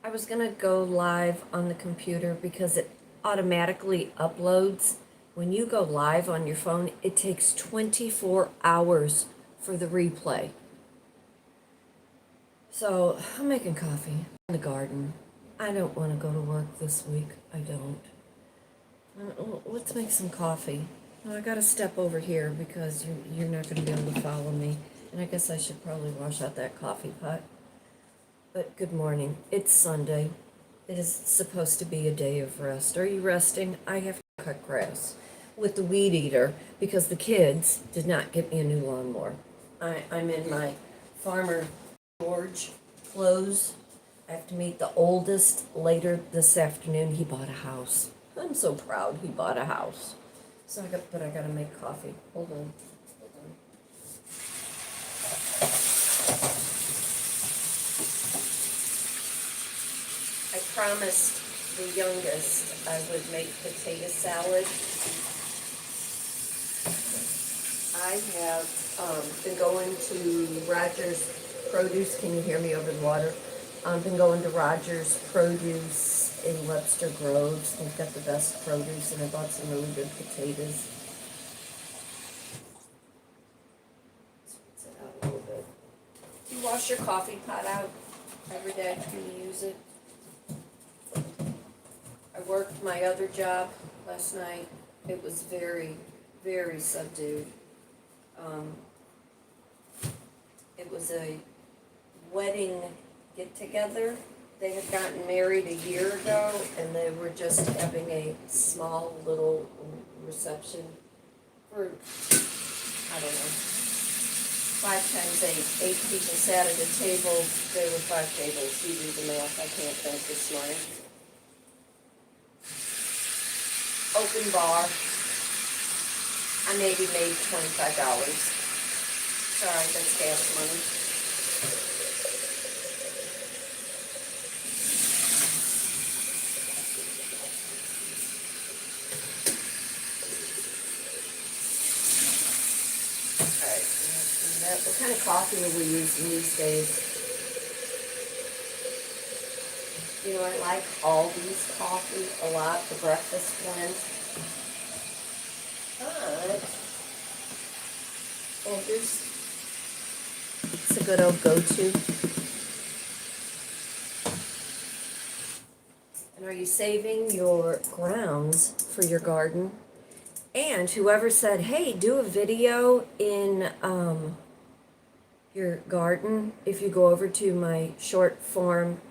I was gonna go live on the computer because it automatically uploads. When you go live on your phone, it takes 24 hours for the replay. So I'm making coffee in the garden. I don't want to go to work this week. I don't. Let's make some coffee. Oh, I gotta step over here because you're not gonna be able to follow me. And I guess I should probably wash out that coffee pot. But good morning. It's Sunday. It is supposed to be a day of rest. Are you resting? I have to cut grass with the weed eater because the kids did not get me a new lawnmower. I'm in my Farmer George clothes. I have to meet the oldest later this afternoon. He bought a house. I'm so proud he bought a house. But I gotta make coffee. Hold on. I promised the youngest I would make potato salad. I have been going to Rogers Produce. Can you hear me over the water? I've been going to Rogers Produce in Webster Groves. They've got the best produce, and I bought some really good potatoes. Rinse it out a little bit. Do you wash your coffee pot out every day? Do you use it? I worked my other job last night. It was very, very subdued. It was a wedding get-together. They had gotten married a year ago, and they were just having a small little reception for, I don't know, 5 times 8. 8 people sat at a table. There were 5 tables. You do the math. I can't think this morning. Open bar. I maybe made $25. Sorry, that's gas money. Alright, what kind of coffee are we using these days? You know, I like all these coffees a lot, the breakfast blend. But Folgers, it's a good old go-to. And are you saving your grounds for your garden? And whoever said, hey, do a video in your garden, if you go over to my short form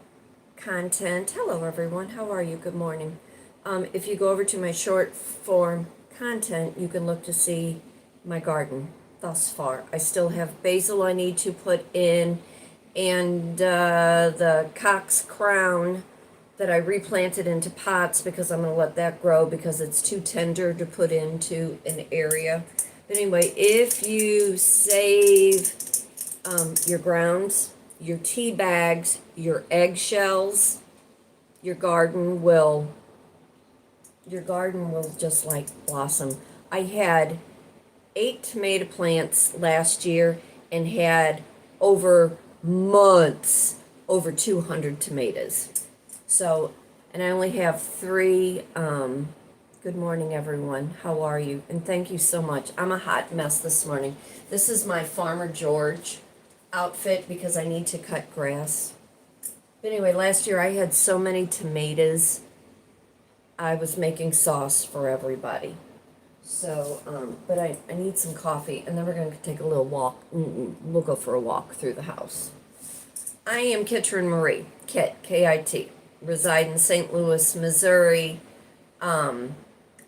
content. Hello everyone, how are you? Good morning. If you go over to my short form content, you can look to see my garden thus far. I still have basil I need to put in, and the Cox Crown that I replanted into pots because I'm going to let that grow because it's too tender to put into an area. But anyway, if you save your grounds, your tea bags, your eggshells, your garden will just like blossom. I had 8 tomato plants last year and had over months over 200 tomatoes. So, and I only have 3. Good morning, everyone. How are you? And thank you so much. I'm a hot mess this morning. This is my Farmer George outfit because I need to cut grass. But anyway, last year I had so many tomatoes. I was making sauce for everybody. So, but I need some coffee, and then we're going to take a little walk. We'll go for a walk through the house. I am Kitryn Marie, Kit, K-I-T, reside in St. Louis, Missouri. I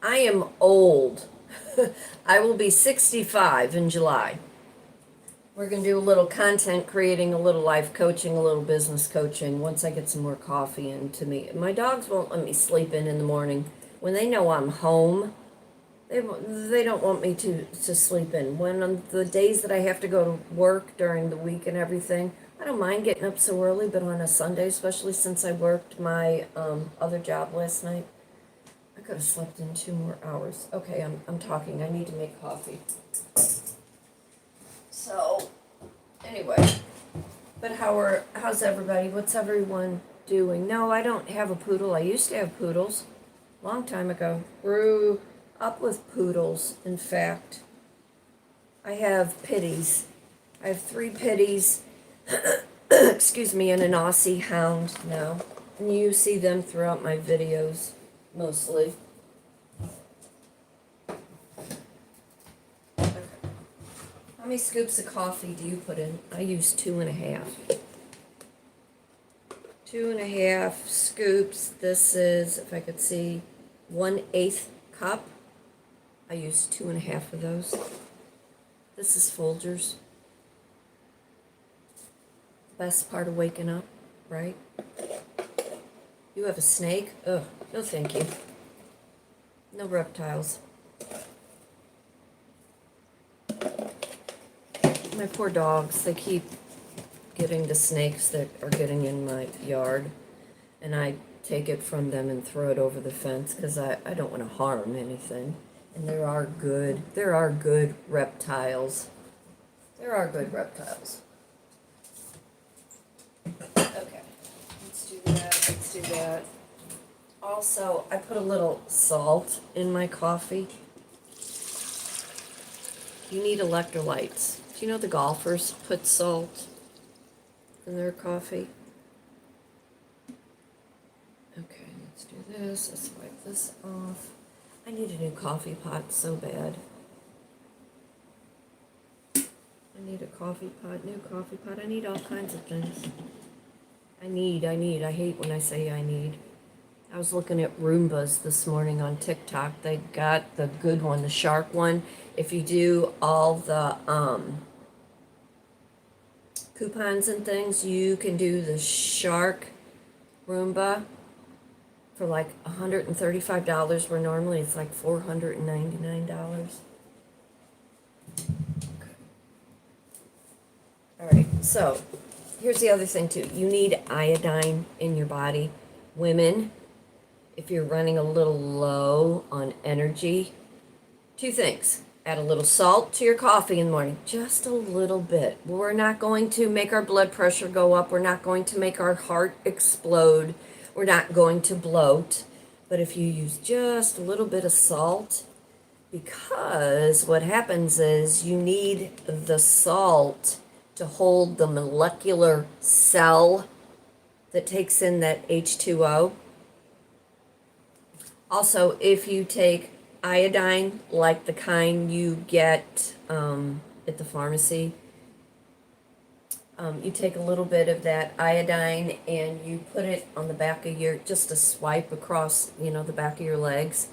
am old. I will be 65 in July. We're going to do a little content creating, a little life coaching, a little business coaching once I get some more coffee into me. My dogs won't let me sleep in the morning. When they know I'm home, they don't want me to sleep in. When on the days that I have to go to work during the week and everything, I don't mind getting up so early, but on a Sunday, especially since I worked my other job last night, I could have slept in 2 more hours. Okay, I'm talking. I need to make coffee. So, anyway, But how's everybody? What's everyone doing? No, I don't have a poodle. I used to have poodles. Long time ago. Grew up with poodles, in fact. I have pitties. I have 3 pitties, excuse me, and an Aussie hound now. And you see them throughout my videos, mostly. Okay. How many scoops of coffee do you put in? I use 2.5. 2.5 scoops. This is, if I could see, 1/8 cup. I use 2.5 of those. This is Folgers. Best part of waking up, right? You have a snake? Ugh, no thank you. No reptiles. My poor dogs, they keep getting the snakes that are getting in my yard. And I take it from them and throw it over the fence because I don't want to harm anything. And there are good reptiles. There are good reptiles. Okay, let's do that. Also, I put a little salt in my coffee. You need electrolytes. Do you know the golfers put salt in their coffee? Okay, let's do this. Let's wipe this off. I need a new coffee pot so bad. I need a coffee pot, new coffee pot. I need all kinds of things. I hate when I say I need. I was looking at Roombas this morning on TikTok. They got the good one, the shark one. If you do all the coupons and things, you can do the shark Roomba for like $135, where normally it's like $499. All right, so here's the other thing too. You need iodine in your body. Women, if you're running a little low on energy, 2 things. Add a little salt to your coffee in the morning, just a little bit. We're not going to make our blood pressure go up. We're not going to make our heart explode. We're not going to bloat. But if you use just a little bit of salt, because what happens is you need the salt to hold the molecular cell that takes in that H2O. Also, if you take iodine, like the kind you get at the pharmacy, you take a little bit of that iodine and you put it on the back of just a swipe across, the back of your legs.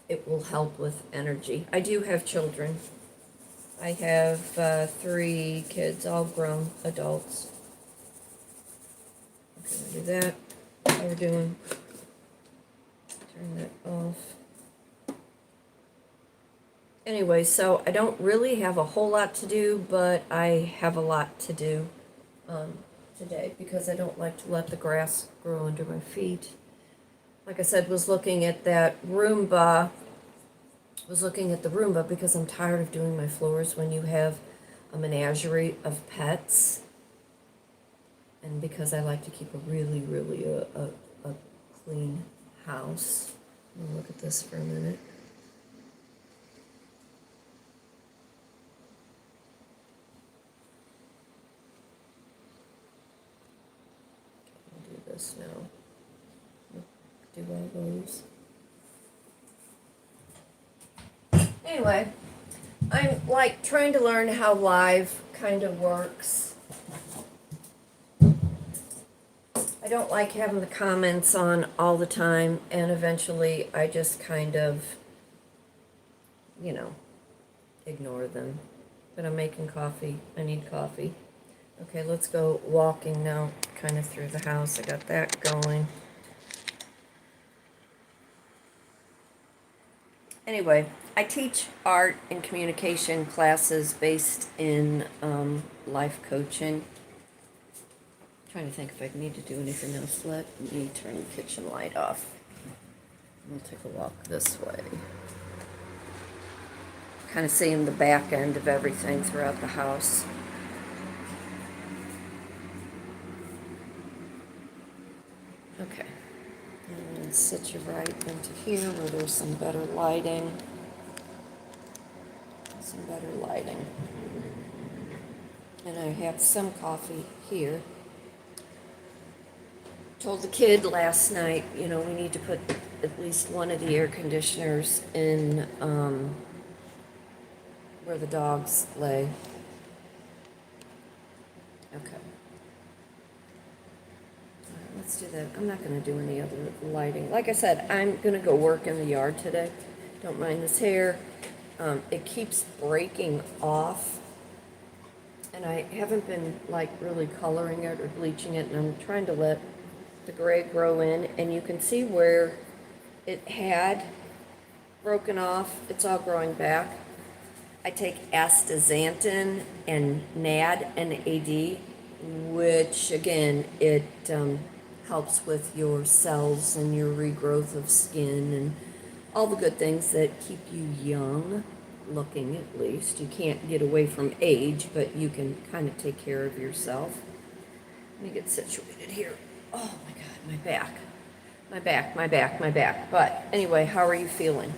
It will help with energy. I do have children. I have 3 kids, all grown adults. Okay, we'll do that. How we're doing? Turn that off. Anyway, so I don't really have a whole lot to do, but I have a lot to do today because I don't like to let the grass grow under my feet. Like I said, was looking at that Roomba. Was looking at the Roomba because I'm tired of doing my floors when you have a menagerie of pets, and because I like to keep a really a clean house. I'll look at this for a minute. I'll do this now. Do all those. Anyway, I'm like trying to learn how live kind of works. I don't like having the comments on all the time, and eventually I just kind of, ignore them. But I'm making coffee. I need coffee. Okay, let's go walking now, kind of through the house. I got that going. Anyway, I teach art and communication classes based in life coaching. I'm trying to think if I need to do anything else. Let me turn the kitchen light off. We'll take a walk this way. Kind of seeing the back end of everything throughout the house. Okay. And sit you right into here where there's some better lighting. Some better lighting. And I have some coffee here. Told the kid last night, we need to put at least one of the air conditioners in where the dogs lay. Okay. All right, let's do that. I'm not going to do any other lighting. Like I said, I'm going to go work in the yard today. Don't mind this hair. It keeps breaking off. And I haven't been, really coloring it or bleaching it. And I'm trying to let the gray grow in. And you can see where it had broken off. It's all growing back. I take astaxanthin and NAD, which again, it helps with your cells and your regrowth of skin and all the good things that keep you young looking, at least. You can't get away from age, but you can kind of take care of yourself. Let me get situated here. Oh my God, my back. My back. But anyway, how are you feeling?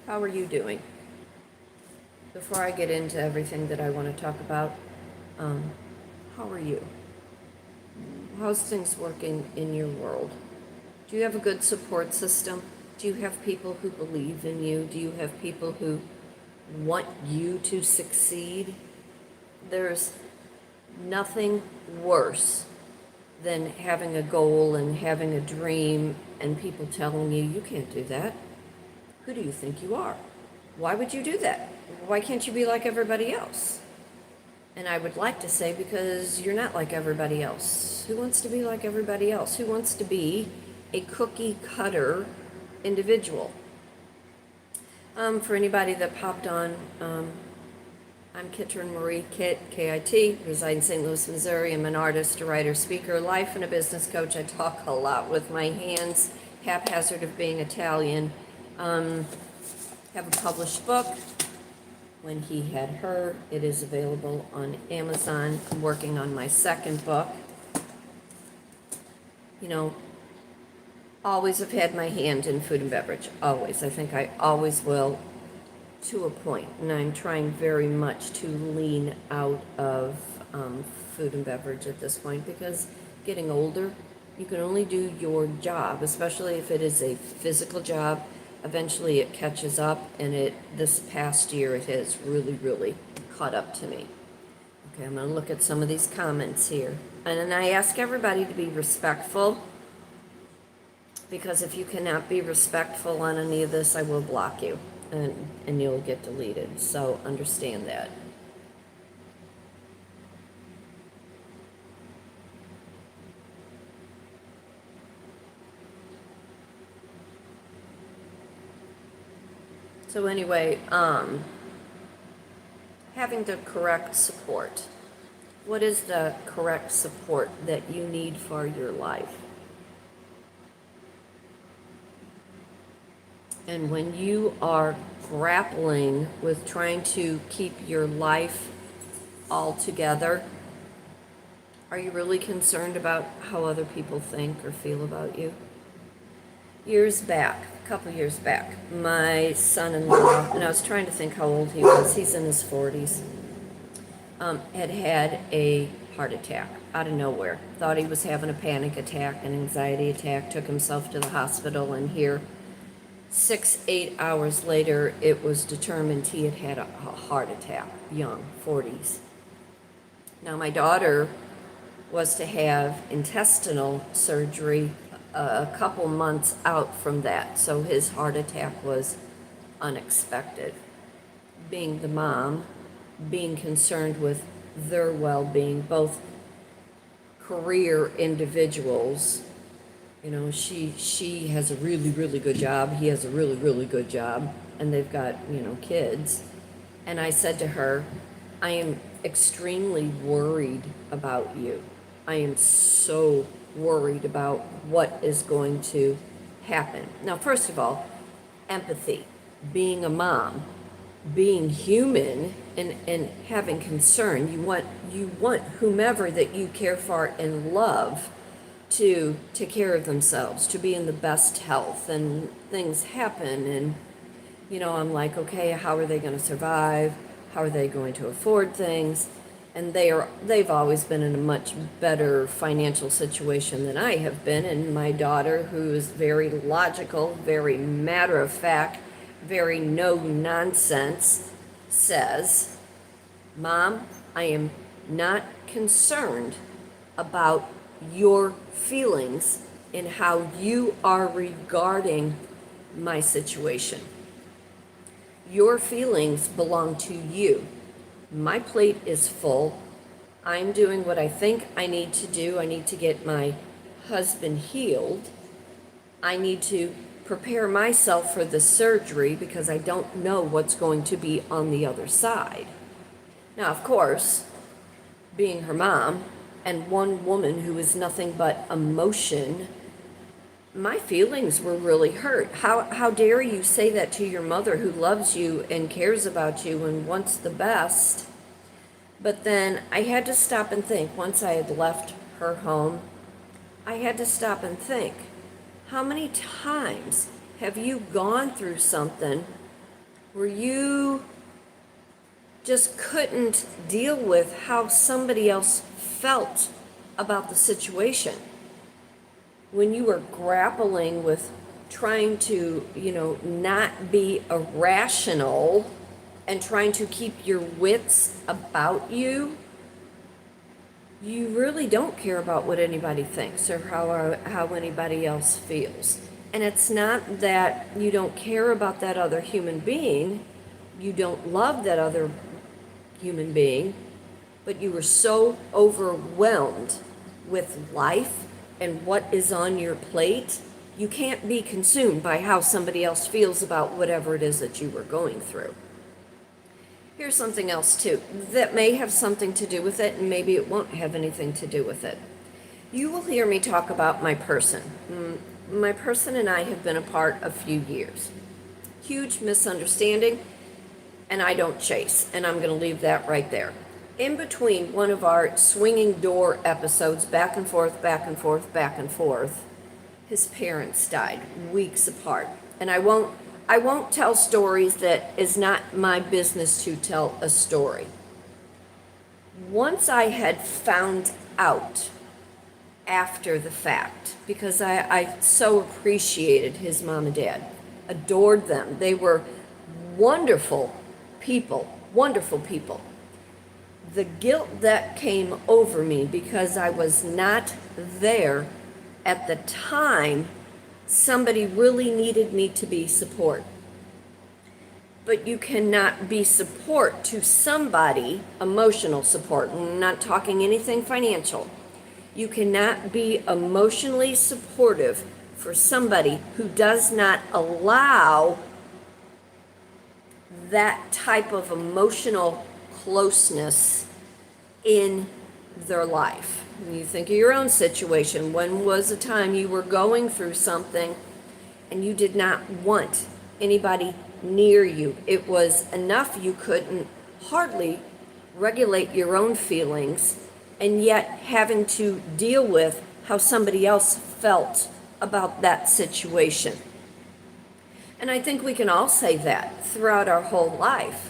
How are you doing? Before I get into everything that I want to talk about, how are you? How's things working in your world? Do you have a good support system? Do you have people who believe in you? Do you have people who want you to succeed? There's nothing worse than having a goal and having a dream and people telling you, you can't do that. Who do you think you are? Why would you do that? Why can't you be like everybody else? And I would like to say, because you're not like everybody else. Who wants to be like everybody else? Who wants to be a cookie cutter individual? For anybody that popped on, I'm Kitryn Marie, K-I-T, reside in St. Louis, Missouri. I'm an artist, a writer, speaker, life and a business coach. I talk a lot with my hands, haphazard of being Italian. Have a published book, When He Had Her. It is available on Amazon. I'm working on my second book. Always have had my hand in food and beverage. Always. I think I always will, to a point. And I'm trying very much to lean out of food and beverage at this point, because getting older, you can only do your job, especially if it is a physical job. Eventually it catches up, and this past year it has really, really caught up to me. Okay, I'm going to look at some of these comments here. And then I ask everybody to be respectful, because if you cannot be respectful on any of this, I will block you, and you'll get deleted. So understand that. So anyway, having the correct support. What is the correct support that you need for your life? And when you are grappling with trying to keep your life all together, are you really concerned about how other people think or feel about you? Years back, a couple years back, my son-in-law, and I was trying to think how old he was, he's in his 40s, had a heart attack out of nowhere. Thought he was having a panic attack, an anxiety attack, took himself to the hospital, and here, 6-8 hours later, it was determined he had had a heart attack, young, 40s. Now, my daughter was to have intestinal surgery a couple months out from that, so his heart attack was unexpected. Being the mom, being concerned with their well-being, both career individuals. She has a really, really good job. He has a really, really good job. And they've got, kids. And I said to her, I am extremely worried about you. I am so worried about what is going to happen. Now, first of all, empathy, being a mom, being human, and having concern. You want whomever that you care for and love to take care of themselves, to be in the best health, and things happen, and I'm like, okay, how are they going to survive? How are they going to afford things? And they've always been in a much better financial situation than I have been. And my daughter, who is very logical, very matter of fact, very no nonsense, says, Mom, I am not concerned about your feelings and how you are regarding my situation. Your feelings belong to you. My plate is full. I'm doing what I think I need to do. I need to get my husband healed. I need to prepare myself for the surgery because I don't know what's going to be on the other side. Now, of course, being her mom and one woman who is nothing but emotion, my feelings were really hurt. How dare you say that to your mother who loves you and cares about you and wants the best? But then I had to stop and think. Once I had left her home, I had to stop and think, how many times have you gone through something where you just couldn't deal with how somebody else felt about the situation? When you were grappling with trying to, not be irrational and trying to keep your wits about you, you really don't care about what anybody thinks or how anybody else feels. And it's not that you don't care about that other human being, you don't love that other human being, but you were so overwhelmed with life and what is on your plate, you can't be consumed by how somebody else feels about whatever it is that you were going through. Here's something else too that may have something to do with it, and maybe it won't have anything to do with it. You will hear me talk about my person. My person and I have been apart a few years. Huge misunderstanding, and I don't chase, and I'm going to leave that right there. In between one of our swinging door episodes, back and forth, back and forth, back and forth, his parents died weeks apart. And I won't tell stories that is not my business to tell a story. Once I had found out after the fact, because I so appreciated his mom and dad, adored them. They were wonderful people, wonderful people. The guilt that came over me because I was not there at the time somebody really needed me to be support. But you cannot be support to somebody, emotional support. I'm not talking anything financial. You cannot be emotionally supportive for somebody who does not allow that type of emotional closeness in their life. When you think of your own situation, when was a time you were going through something and you did not want anybody near you? It was enough you couldn't hardly regulate your own feelings, and yet having to deal with how somebody else felt about that situation. And I think we can all say that throughout our whole life.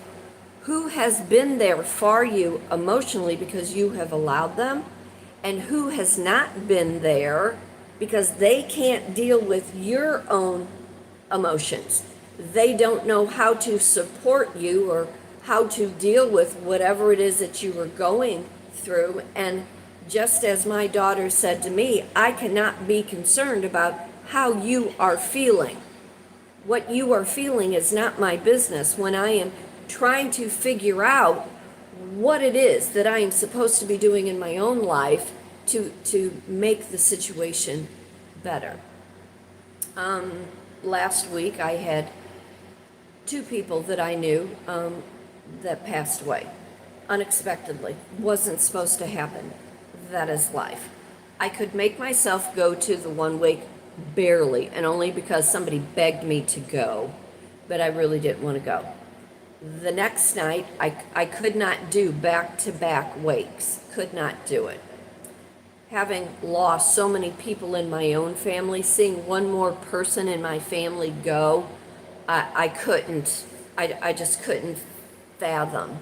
Who has been there for you emotionally because you have allowed them, and who has not been there because they can't deal with your own emotions? They don't know how to support you or how to deal with whatever it is that you were going through. And just as my daughter said to me, I cannot be concerned about how you are feeling. What you are feeling is not my business when I am trying to figure out what it is that I am supposed to be doing in my own life to make the situation better. Last week I had two people that I knew that passed away unexpectedly. Wasn't supposed to happen. That is life. I could make myself go to the one wake barely, and only because somebody begged me to go, but I really didn't want to go. The next night, I could not do back-to-back wakes. Could not do it. having lost so many people in my own family, seeing one more person in my family go, I just couldn't fathom.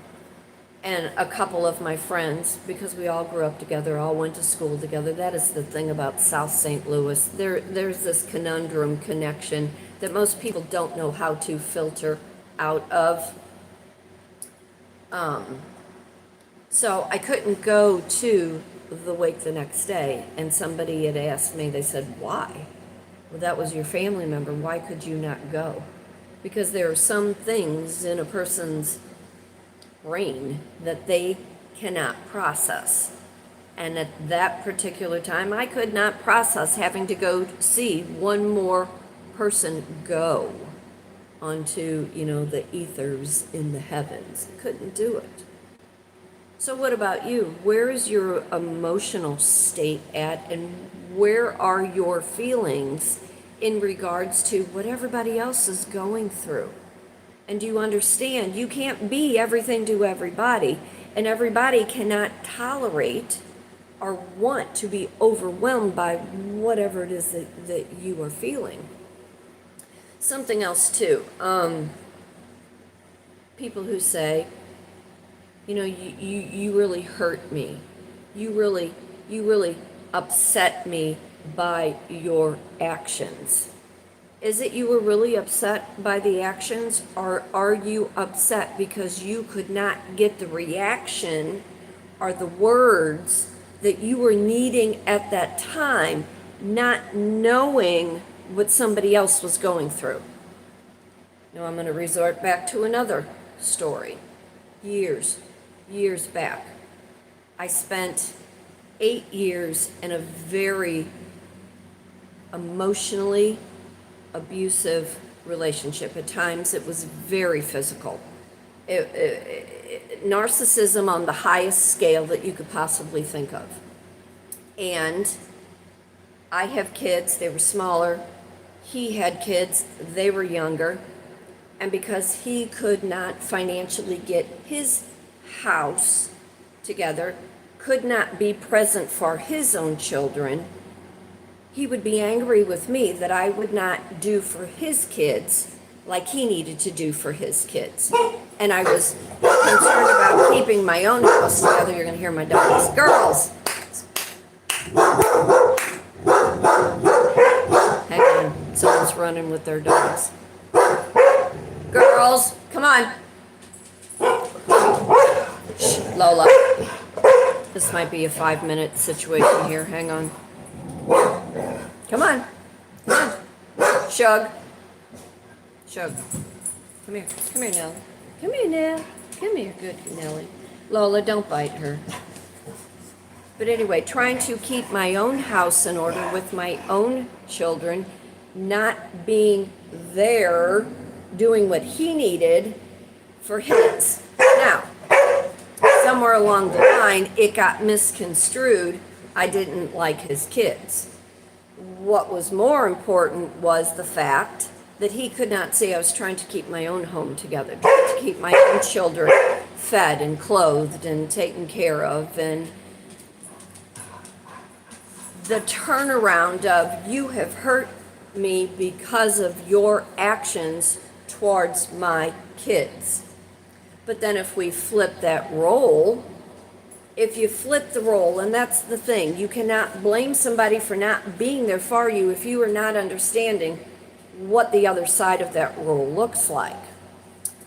And a couple of my friends, because we all grew up together, all went to school together. That is the thing about South St. Louis. There's this conundrum connection that most people don't know how to filter out of. So I couldn't go to the wake the next day, and somebody had asked me, they said, why? Well, that was your family member. Why could you not go? Because there are some things in a person's brain that they cannot process. And at that particular time, I could not process having to go see one more person go onto, the ethers in the heavens. Couldn't do it. So what about you? Where is your emotional state at, and where are your feelings in regards to what everybody else is going through? And do you understand you can't be everything to everybody, and everybody cannot tolerate or want to be overwhelmed by whatever it is that you are feeling? Something else too, people who say, you really hurt me. You really upset me by your actions. Is it you were really upset by the actions, or are you upset because you could not get the reaction or the words that you were needing at that time, not knowing what somebody else was going through? Now I'm going to resort back to another story. Years back, I spent 8 years in a very emotionally abusive relationship. At times it was very physical. Narcissism on the highest scale that you could possibly think of. And I have kids, they were smaller. He had kids, they were younger. And because he could not financially get his house together, could not be present for his own children, he would be angry with me that I would not do for his kids like he needed to do for his kids. And I was concerned about keeping my own house together. You're going to hear my dogs. Girls! Hang on. Someone's running with their dogs. Girls, come on. Shh, Lola. This might be a 5-minute situation here. Hang on. Come on. Come on. Shug. Shug. Come here. Come here, Nellie. Come here, Nell. Come here, good Nellie. Lola, don't bite her. But anyway, trying to keep my own house in order with my own children, not being there, doing what he needed for his. Now, somewhere along the line, it got misconstrued. I didn't like his kids. What was more important was the fact that he could not see I was trying to keep my own home together, trying to keep my own children fed and clothed and taken care of. And the turnaround of, you have hurt me because of your actions towards my kids. But then if we flip that role, if you flip the role, and that's the thing, you cannot blame somebody for not being there for you if you are not understanding what the other side of that role looks like.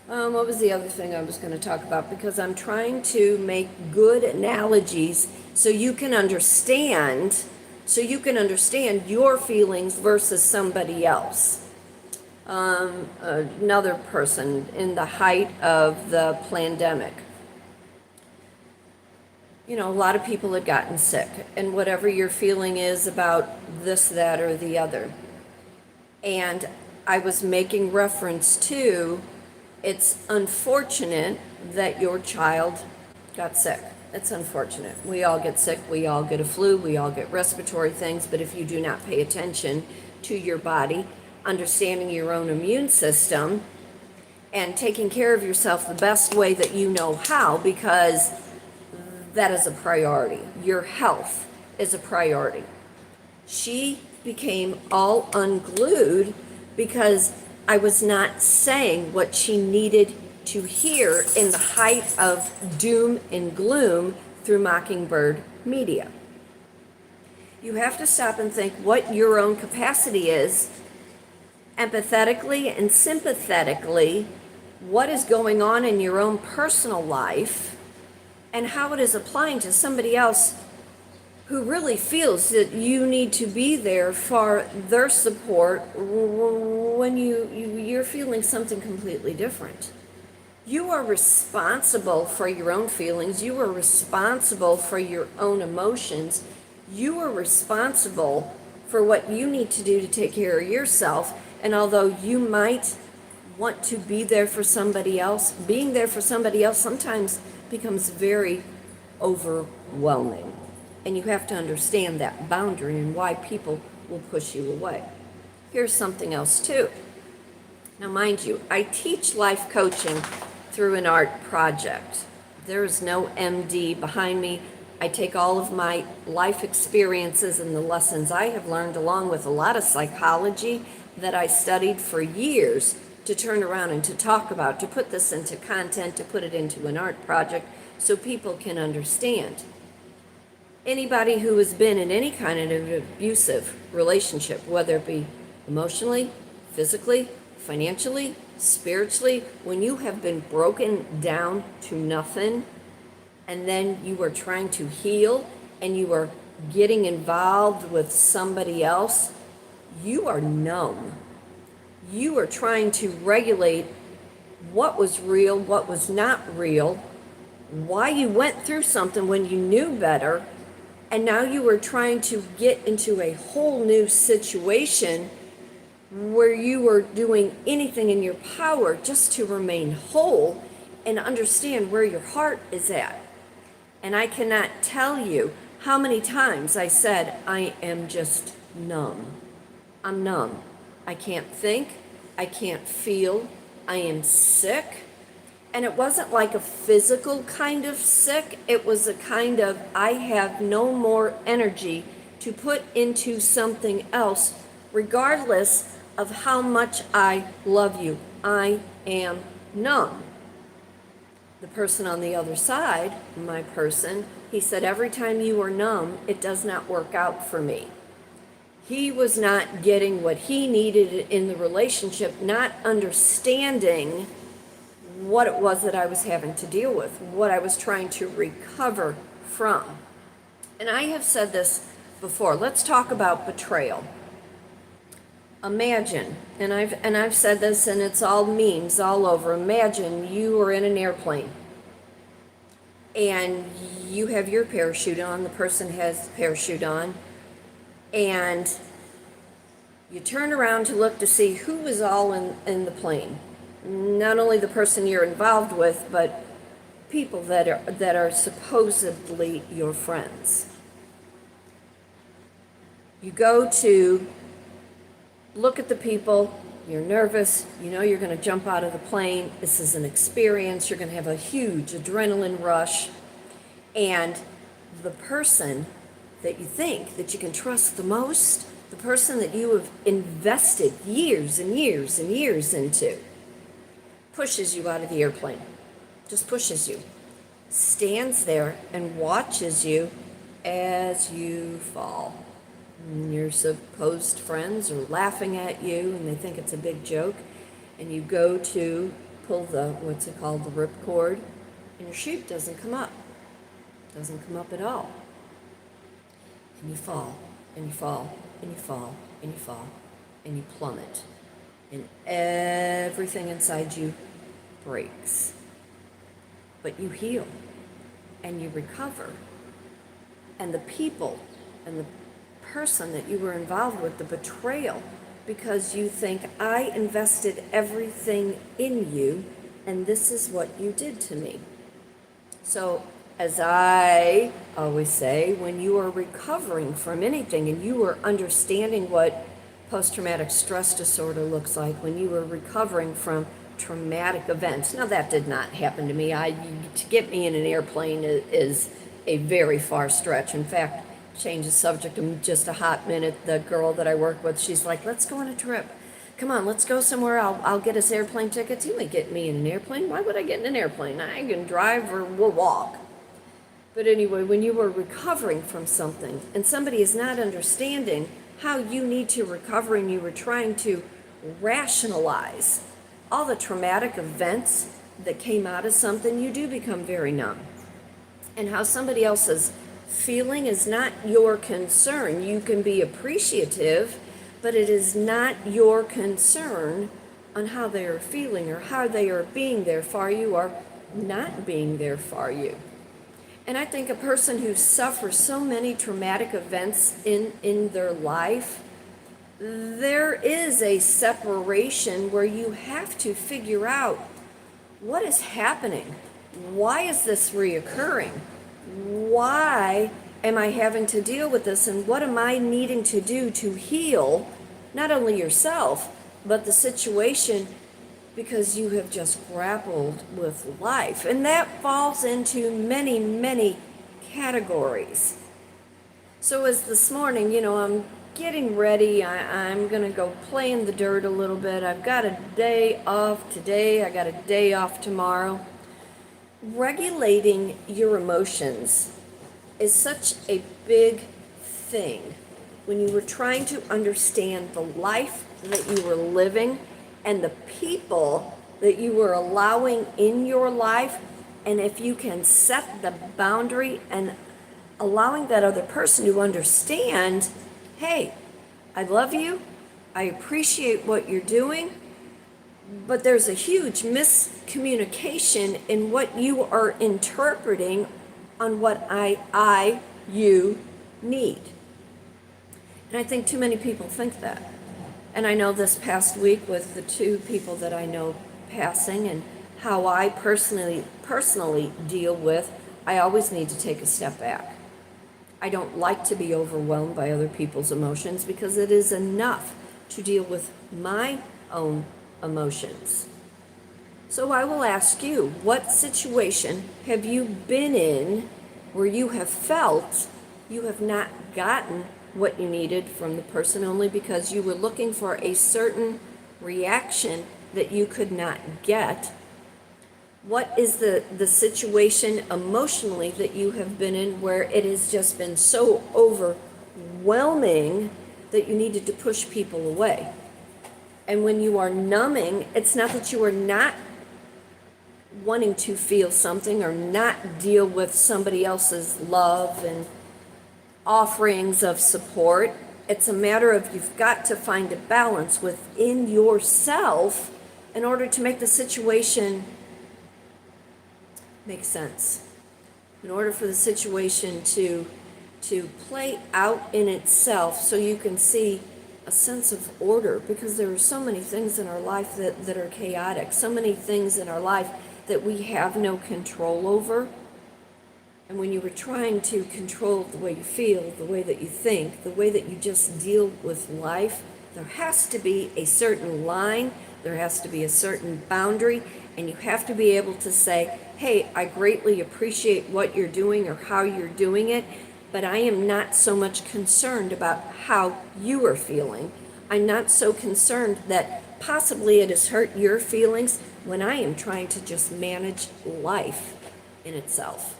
What was the other thing I was going to talk about? Because I'm trying to make good analogies so you can understand your feelings versus somebody else. Another person in the height of the pandemic. A lot of people had gotten sick, and whatever your feeling is about this, that, or the other. And I was making reference to, it's unfortunate that your child got sick. It's unfortunate. We all get sick, we all get a flu, we all get respiratory things, but if you do not pay attention to your body, understanding your own immune system, and taking care of yourself the best way that you know how, because that is a priority. Your health is a priority. She became all unglued because I was not saying what she needed to hear in the height of doom and gloom through Mockingbird media. You have to stop and think what your own capacity is, empathetically and sympathetically, what is going on in your own personal life, and how it is applying to somebody else who really feels that you need to be there for their support when you're feeling something completely different. You are responsible for your own feelings. You are responsible for your own emotions. You are responsible for what you need to do to take care of yourself. And although you might want to be there for somebody else, being there for somebody else sometimes becomes very overwhelming. And you have to understand that boundary and why people will push you away. Here's something else too. Now, mind you, I teach life coaching through an art project. There is no MD behind me. I take all of my life experiences and the lessons I have learned, along with a lot of psychology that I studied for years, to turn around and to talk about, to put this into content, to put it into an art project so people can understand. Anybody who has been in any kind of an abusive relationship, whether it be emotionally, physically, financially, spiritually, when you have been broken down to nothing, and then you are trying to heal and you are getting involved with somebody else, you are numb. You are trying to regulate what was real, what was not real, why you went through something when you knew better, and now you are trying to get into a whole new situation where you are doing anything in your power just to remain whole and understand where your heart is at. And I cannot tell you how many times I said, I am just numb. I'm numb. I can't think. I can't feel. I am sick. And it wasn't like a physical kind of sick. It was a kind of, I have no more energy to put into something else, regardless of how much I love you. I am numb. The person on the other side, my person, he said, every time you are numb, it does not work out for me. He was not getting what he needed in the relationship, not understanding what it was that I was having to deal with, what I was trying to recover from. And I have said this before. Let's talk about betrayal. Imagine, and I've said this, and it's all memes all over. Imagine you are in an airplane and you have your parachute on, the person has parachute on, and you turn around to look to see who is all in the plane. Not only the person you're involved with, but people that are supposedly your friends. You go to look at the people, you're nervous, you know you're going to jump out of the plane, this is an experience, you're going to have a huge adrenaline rush, and the person that you think that you can trust the most, the person that you have invested years and years and years into, pushes you out of the airplane, just pushes you, stands there and watches you as you fall. And your supposed friends are laughing at you and they think it's a big joke, and you go to pull the, what's it called, the ripcord, and your chute doesn't come up at all, and you fall and you fall and you fall and you fall and you plummet, and everything inside you breaks, but you heal and you recover, and the people and the person that you were involved with, the betrayal, because you think, I invested everything in you and this is what you did to me. So as I always say, when you are recovering from anything and you are understanding what post-traumatic stress disorder looks like, when you are recovering from traumatic events, now that did not happen to me. To get me in an airplane is a very far stretch. In fact, change the subject in just a hot minute. The girl that I work with, she's like, let's go on a trip. Come on, let's go somewhere. I'll get us airplane tickets. You ain't getting me in an airplane. Why would I get in an airplane? I can drive or we'll walk. But anyway, when you are recovering from something and somebody is not understanding how you need to recover and you were trying to rationalize all the traumatic events that came out of something, you do become very numb. And how somebody else's feeling is not your concern. You can be appreciative, but it is not your concern on how they are feeling or how they are being there for you or not being there for you. And I think a person who suffers so many traumatic events in their life, there is a separation where you have to figure out what is happening. Why is this reoccurring? Why am I having to deal with this? And what am I needing to do to heal not only yourself, but the situation, because you have just grappled with life. And that falls into many, many categories. So as this morning, I'm getting ready. I'm going to go play in the dirt a little bit. I've got a day off today. I got a day off tomorrow. Regulating your emotions is such a big thing when you were trying to understand the life that you were living and the people that you were allowing in your life. And if you can set the boundary and allowing that other person to understand, hey, I love you, I appreciate what you're doing, but there's a huge miscommunication in what you are interpreting on what you need. And I think too many people think that. And I know this past week with the two people that I know passing and how I personally deal with, I always need to take a step back. I don't like to be overwhelmed by other people's emotions because it is enough to deal with my own emotions. So I will ask you, what situation have you been in where you have felt you have not gotten what you needed from the person only because you were looking for a certain reaction that you could not get? What is the situation emotionally that you have been in where it has just been so overwhelming that you needed to push people away? And when you are numbing, it's not that you are not wanting to feel something or not deal with somebody else's love and offerings of support. It's a matter of you've got to find a balance within yourself in order to make the situation make sense. In order for the situation to play out in itself so you can see a sense of order, because there are so many things in our life that are chaotic, so many things in our life that we have no control over. And when you were trying to control the way you feel, the way that you think, the way that you just deal with life, there has to be a certain line, there has to be a certain boundary, and you have to be able to say, hey, I greatly appreciate what you're doing or how you're doing it, but I am not so much concerned about how you are feeling. I'm not so concerned that possibly it has hurt your feelings when I am trying to just manage life in itself.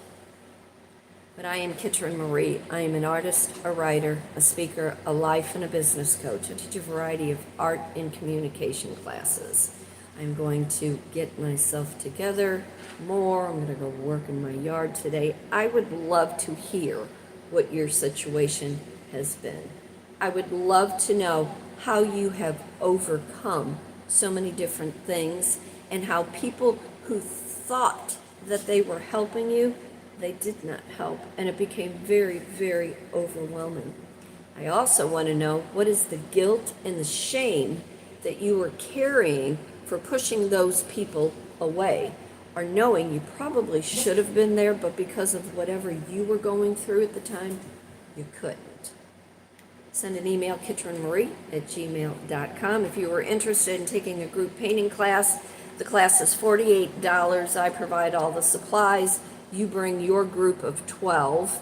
But I am Kitryn Marie. I am an artist, a writer, a speaker, a life and a business coach. I teach a variety of art and communication classes. I'm going to get myself together more. I'm going to go work in my yard today. I would love to hear what your situation has been. I would love to know how you have overcome so many different things and how people who thought that they were helping you, they did not help, and it became very, very overwhelming. I also want to know what is the guilt and the shame that you were carrying for pushing those people away, or knowing you probably should have been there, but because of whatever you were going through at the time, you couldn't. Send an email, kitrynmarie@gmail.com. If you were interested in taking a group painting class, the class is $48. I provide all the supplies. You bring your group of 12.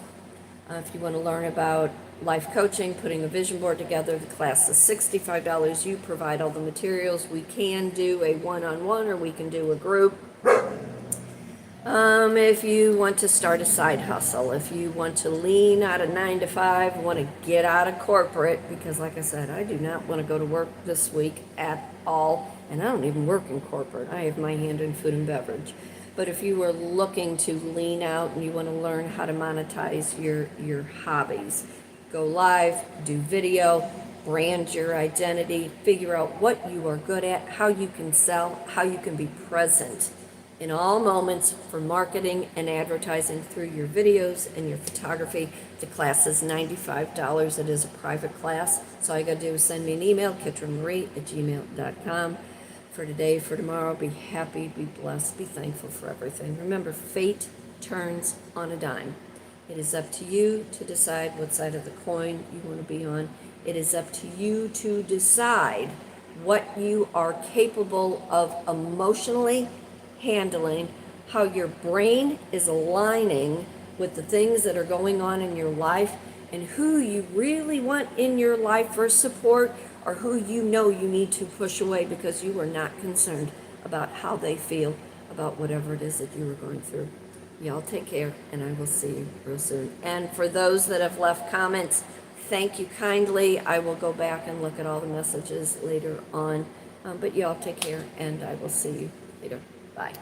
If you want to learn about life coaching, putting a vision board together, the class is $65. You provide all the materials. We can do a one-on-one or we can do a group. If you want to start a side hustle, if you want to lean out of 9 to 5, want to get out of corporate, because like I said, I do not want to go to work this week at all, and I don't even work in corporate. I have my hand in food and beverage. But if you are looking to lean out and you want to learn how to monetize your hobbies, go live, do video, brand your identity, figure out what you are good at, how you can sell, how you can be present in all moments for marketing and advertising through your videos and your photography. The class is $95. It is a private class. So all you got to do is send me an email, kitrynmarie@gmail.com. For today, for tomorrow, be happy, be blessed, be thankful for everything. Remember, fate turns on a dime. It is up to you to decide what side of the coin you want to be on. It is up to you to decide what you are capable of emotionally handling, how your brain is aligning with the things that are going on in your life, and who you really want in your life for support, or who you know you need to push away because you are not concerned about how they feel about whatever it is that you are going through. Y'all take care, and I will see you real soon. And for those that have left comments, thank you kindly. I will go back and look at all the messages later on. But y'all take care, and I will see you later. Bye.